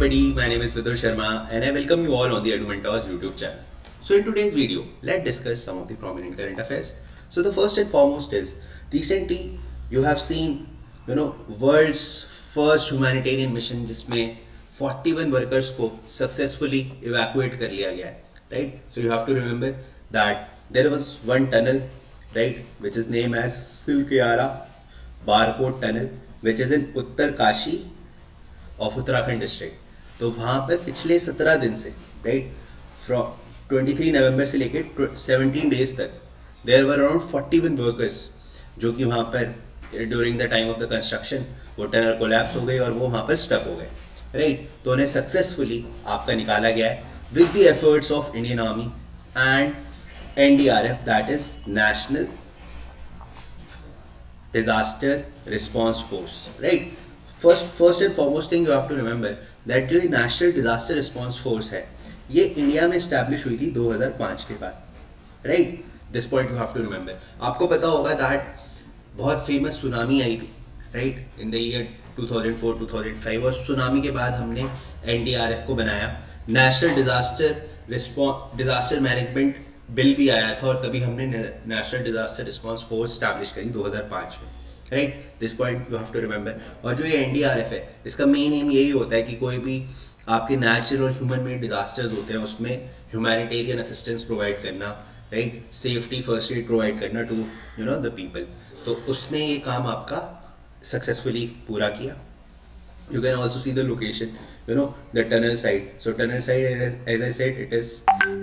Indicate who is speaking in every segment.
Speaker 1: everybody, my name is Vidur Sharma and I welcome you all on the EduMentors YouTube channel. So in today's video, let's discuss some of the prominent current affairs. So the first and foremost is, recently you have seen, world's first humanitarian mission जिसमें 41 workers को successfully evacuate कर लिया गया है, right? So you have to remember that there was one tunnel, right, which is named as Silkyara Barcode Tunnel, which is in Uttarkashi of Uttarakhand district. तो वहाँ पर पिछले 17 दिन से, राइट, फ्रॉम 23 नवंबर से लेके 17 डेज तक देयर वर अराउंड 41 वर्कर्स जो कि वहाँ पर during the time of the construction वो टनल कोलैप्स हो गई और वो वहाँ पर स्टक हो गए, राइट. तो उन्हें सक्सेसफुली आपका निकाला गया है with the efforts of Indian army and NDRF, that is national disaster response force, right. First and foremost thing you have to remember that जो नेशनल डिजास्टर रिस्पॉन्स फोर्स है ये इंडिया में स्टैब्लिश हुई थी 2005 के बाद, right. This point you have to remember. आपको पता होगा दैट बहुत फेमस सुनामी आई थी, राइट, इन द ईयर 2004-2005 और सुनामी के बाद हमने NDRF को बनाया. नेशनल डिजास्टर मैनेजमेंट बिल भी आया था और तभी हमने national disaster response force establish करी 2005 में, right. This point you have to remember. और जो ये NDRF है इसका मेन एम यही होता है कि कोई भी आपके नेचुरल और ह्यूमन मेड डिजास्टर्स होते हैं उसमें ह्यूमैनिटेरियन असिस्टेंस प्रोवाइड करना, right, safety first aid provide करना टू द पीपल. तो उसने ये काम आपका सक्सेसफुली पूरा किया. You can also see the location, the tunnel site. So tunnel site, as I said, it is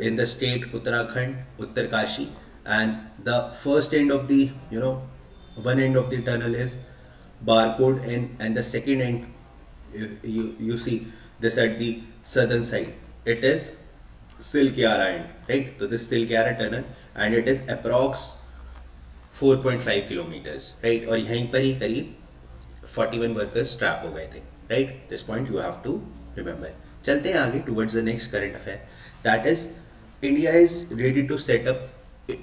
Speaker 1: in the state Uttarakhand, Uttarkashi, and the first end of the, one end of the tunnel is Barcode end, and the second end, you see this at the southern side, it is Silkyara end, right? So this Silkyara tunnel, and it is approx 4.5 kilometers, right? और यहीं पर ही करीब 41 workers trap हो गए थे, right. This point you have to remember. चलते हैं आगे towards the next current affair, that is India is ready to set up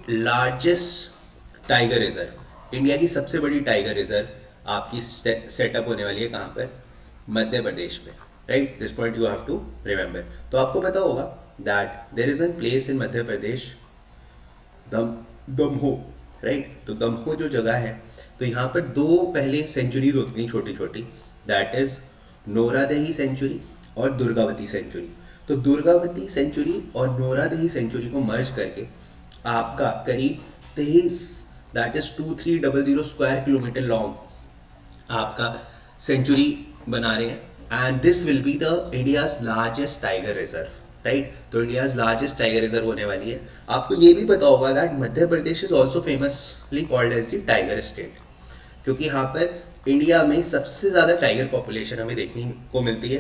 Speaker 1: largest tiger reserve. India की सबसे बड़ी टाइगर रिजर्व आपकी सेटअप होने वाली है कहाँ पर? मध्य प्रदेश में, right. This point you have to remember. तो आपको पता होगा that there is a place in Madhya Pradesh, Damoh, right. तो दमहो जो जगह है, तो यहाँ पर दो पहले सेंचुरीज होती थी छोटी छोटी, दैट इज नोरादेही सेंचुरी और दुर्गावती सेंचुरी. तो दुर्गावती सेंचुरी और नोरादेही सेंचुरी को मर्ज करके आपका करीब 23, that is 2300 square kilometre long आपका सेंचुरी बना रहे हैं. And this will be the India's largest tiger reserve, right. तो इंडियाज लार्जेस्ट टाइगर रिजर्व होने वाली है. आपको ये भी पता होगा that Madhya Pradesh is also famously called as the tiger state, क्योंकि यहाँ पर इंडिया में सबसे ज़्यादा टाइगर पॉपुलेशन हमें देखने को मिलती है,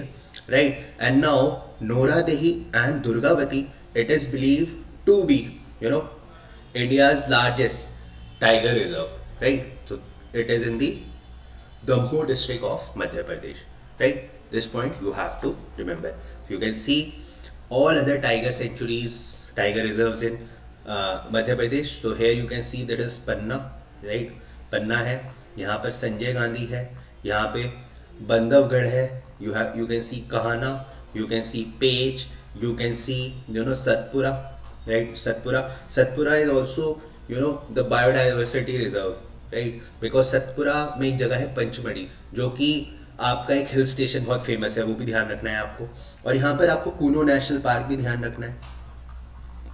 Speaker 1: right. And now Noradehi and Durgavati, it is believe to be India's largest tiger reserve, right. तो it is in the Damoh district of Madhya Pradesh, right. This point you have to remember. You can see all other tiger sanctuaries, tiger reserves in Madhya Pradesh. So here you can see that is Panna, right? Panna है, यहाँ पर संजय गांधी है, यहाँ पे बंधवगढ़ है, you can see Kahana, you can see Page, you can see Satpura, right? Satpura is also the biodiversity reserve, right? Because Satpura में एक जगह है पंचमढ़ी जो कि आपका एक हिल स्टेशन बहुत फेमस है, वो भी ध्यान रखना है आपको. और यहाँ पर आपको कूनो नेशनल पार्क भी ध्यान रखना है,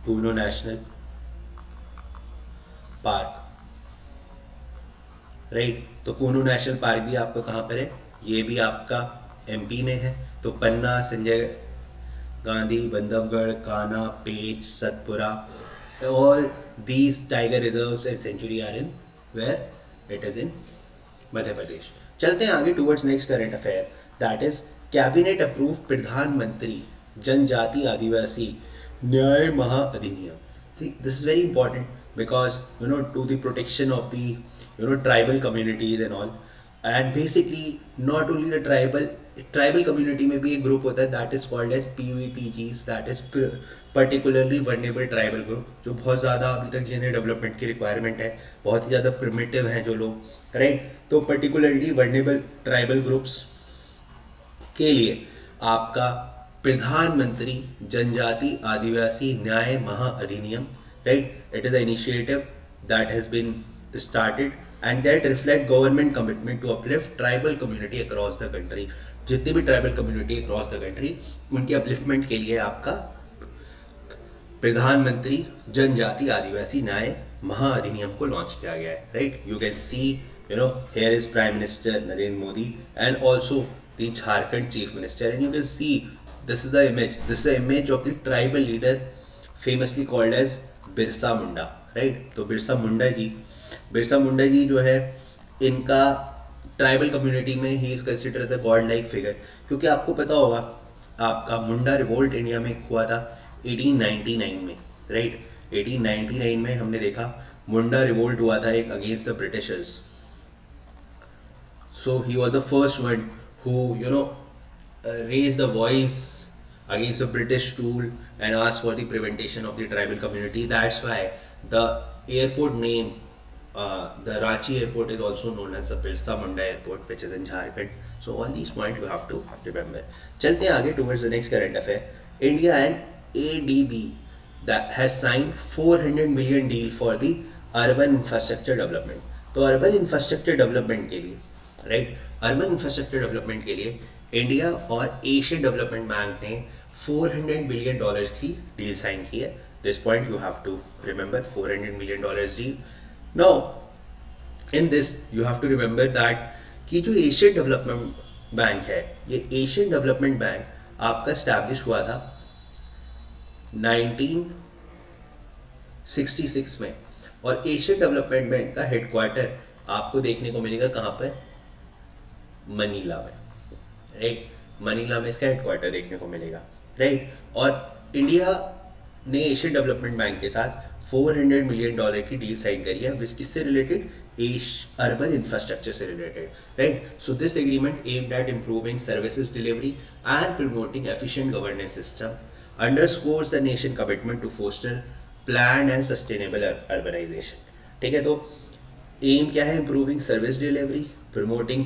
Speaker 1: कूनो नेशनल पार्क, राइट. तो कूनो नेशनल पार्क भी आपको कहाँ पर है? ये भी आपका MP में है. तो पन्ना, संजय गांधी, बंधवगढ़, कान्हा, पेच, Satpura, all these tiger reserves and sanctuary are in where? It is in Madhya Pradesh. चलते हैं आगे towards next current affair, that is cabinet approve Pradhanmantri Janjati Adivasi Nyaya Mahaadhiniyam. This is very important because to the protection of the tribal communities and all. And basically not only the tribal community में भी एक group होता है that is called as PVTGs, that is particularly vulnerable tribal group, जो बहुत ज़्यादा अभी तक जिन्हें डेवलपमेंट की रिक्वायरमेंट है, बहुत ही ज़्यादा प्रिमिटिव हैं जो लोग, राइट. तो पर्टिकुलरली वर्नेबल ट्राइबल ग्रुप्स के लिए आपका प्रधानमंत्री Janjati Adivasi Nyaya Mahaadhiniyam, right? It is a initiative that has been started and that reflect government commitment to uplift tribal community across the country. जितनी भी tribal community across the country, उनके upliftment के लिए आपका प्रधानमंत्री जनजाति आदिवासी न्याय महाअधिनियम को लॉन्च किया गया है, right? You can see, here is Prime Minister Narendra Modi and also the Jharkhand Chief Minister, and you can see this is the image of the tribal leader famously called as Birsa Munda, right? तो बिरसा मुंडा जी जो है, इनका tribal community में he is consider the God like figure, क्योंकि आपको पता होगा आपका मुंडा रिवोल्ट इंडिया में हुआ था 1899 में, राइट? 1899 में हमने देखा मुंडा रिवोल्ट हुआ था एक against the Britishers. So he was the first one who, raised the voice against the British rule and asked for the prevention of the tribal community. That's why the airport name, the Ranchi airport, is also known as the Birsa Munda airport, which is in Jharkhand. So all these points you have to remember. चलते हैं आगे towards the next current affair. India and ADB that has signed 400 million deal for the urban infrastructure development. तो urban infrastructure development के लिए, right, urban infrastructure development के लिए India और Asian development bank ने $400 बिलियन की डील साइन की है. This point you have to remember, $400 million deal. Now in this you have to remember that कि जो एशियन डेवलपमेंट बैंक है, ये एशियन डेवलपमेंट बैंक आपका स्टैब्लिश हुआ था 1966 में, और एशियन डेवलपमेंट बैंक का हेडक्वार्टर आपको देखने को मिलेगा कहाँ पर? मनीला में, राइट? मनीला में इसका हेडक्वार्टर देखने को मिलेगा, राइट? और इंडिया ने एशियन डेवलपमेंट बैंक के साथ $400 मिलियन की डील साइन करी है, किससे रिलेटेड? अर्बन इंफ्रास्ट्रक्चर से related, right? So this agreement aimed at improving services delivery and promoting efficient governance system, underscores the nation commitment to foster plan and sustainable urbanisation. ठीक है, तो aim क्या है? Improving service delivery, promoting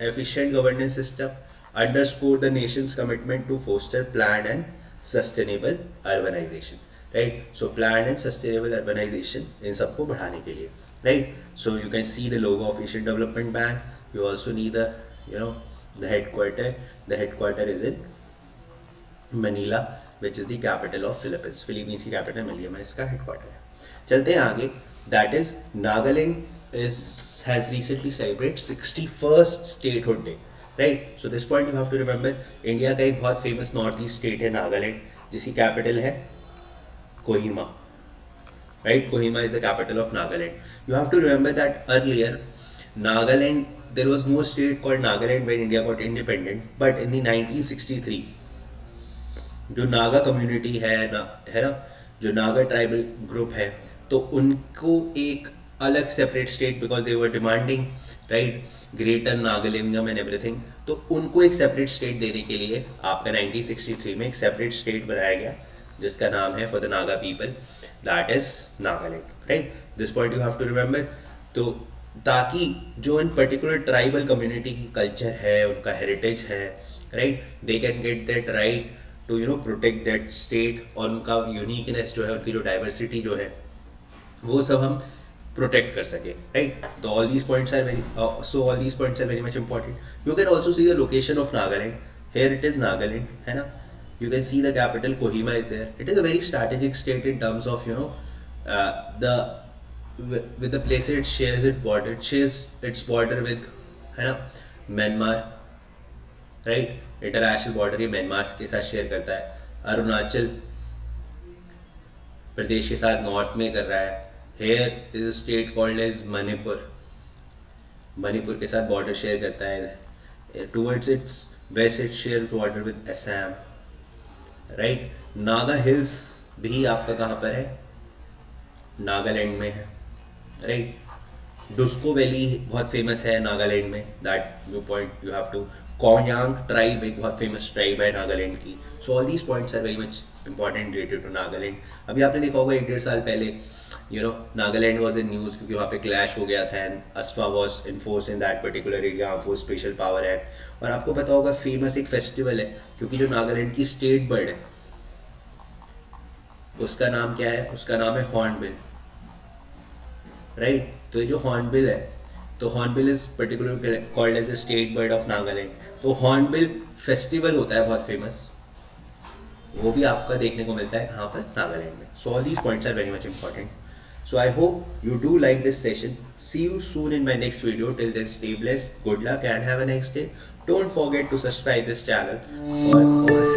Speaker 1: efficient governance system, underscore the nation's commitment to foster planned and sustainable urbanization, right? So planned and sustainable urbanization इन सबको बढ़ाने के लिए, right? So you can see the logo of Asian Development Bank. You also need the, the headquarter. The headquarter is in Manila, which is the capital of Philippines. Philippines की capital Manila में इसका headquarter है. चलते हैं आगे. That is Nagaland has recently celebrated 61st statehood day, right? So this point you have to remember. India का एक बहुत फेमस नॉर्थ ईस्ट स्टेट है नागालैंड, जिसकी कैपिटल है Kohima, right? Kohima is the capital of Nagaland. You have to remember that earlier Nagaland, there was no state called Nagaland when India got independent, but in the 1963 जो Naga community है ना, जो Naga tribal group है, तो उनको एक अलग separate state, because they were demanding, right, greater Nagalingam and everything, तो उनको एक सेपरेट स्टेट देने के लिए आपका 1963 में एक सेपरेट स्टेट बनाया गया, जिसका नाम है for the Naga people, that is Nagaland, right? This point you have to remember. तो ताकि जो इन पर्टिकुलर ट्राइबल कम्युनिटी की कल्चर है, उनका हेरिटेज है, right, they can get that right to protect that state, और उनका यूनिकनेस जो है, उनकी जो डाइवर्सिटी जो है, वो सब हम प्रोटेक्ट कर सके, राइट? तो all these points are very much important. You can also see the location of Nagaland. Here it is Nagaland, है ना? You can see the capital Kohima is there. It is a very strategic state in terms of with the places it shares its border. It shares its border with, है ना, Myanmar, right? International border ये Myanmar के साथ share करता है. अरुणाचल प्रदेश के साथ north में कर रहा है. Here is a state called as Manipur, Manipur के साथ बॉर्डर शेयर करता है. Towards its west it shares border with Assam, right? Naga hills भी आपका कहाँ पर है? नागालैंड में है, राइट? डुस्को वैली बहुत फेमस है नागालैंड में, that new point you have to. Konyak tribe एक बहुत फेमस ट्राइब है नागालैंड की. So all these points are very much important related to Nagaland. अभी आपने देखा होगा 1-1.5 साल पहले नागालैंड वॉज इन न्यूज़ क्योंकि वहाँ पे क्लैश हो गया था and AFSPA was enforce in that particular area for special power act. और आपको पता होगा फेमस एक फेस्टिवल है क्योंकि जो नागालैंड की स्टेट बर्ड है उसका नाम क्या है, उसका नाम है हॉर्नबिल, राइट। तो ये जो हॉर्नबिल है, तो hornbill is particular called as the state bird of Nagaland. तो हॉर्नबिल फेस्टिवल होता है बहुत फेमस, वो भी आपका देखने को मिलता है कहाँ पर, नागालैंड में। So all these points are very much important. So I hope you do like this session. See you soon in my next video. Till then, stay blessed, good luck and have a nice day. Don't forget to subscribe this channel for more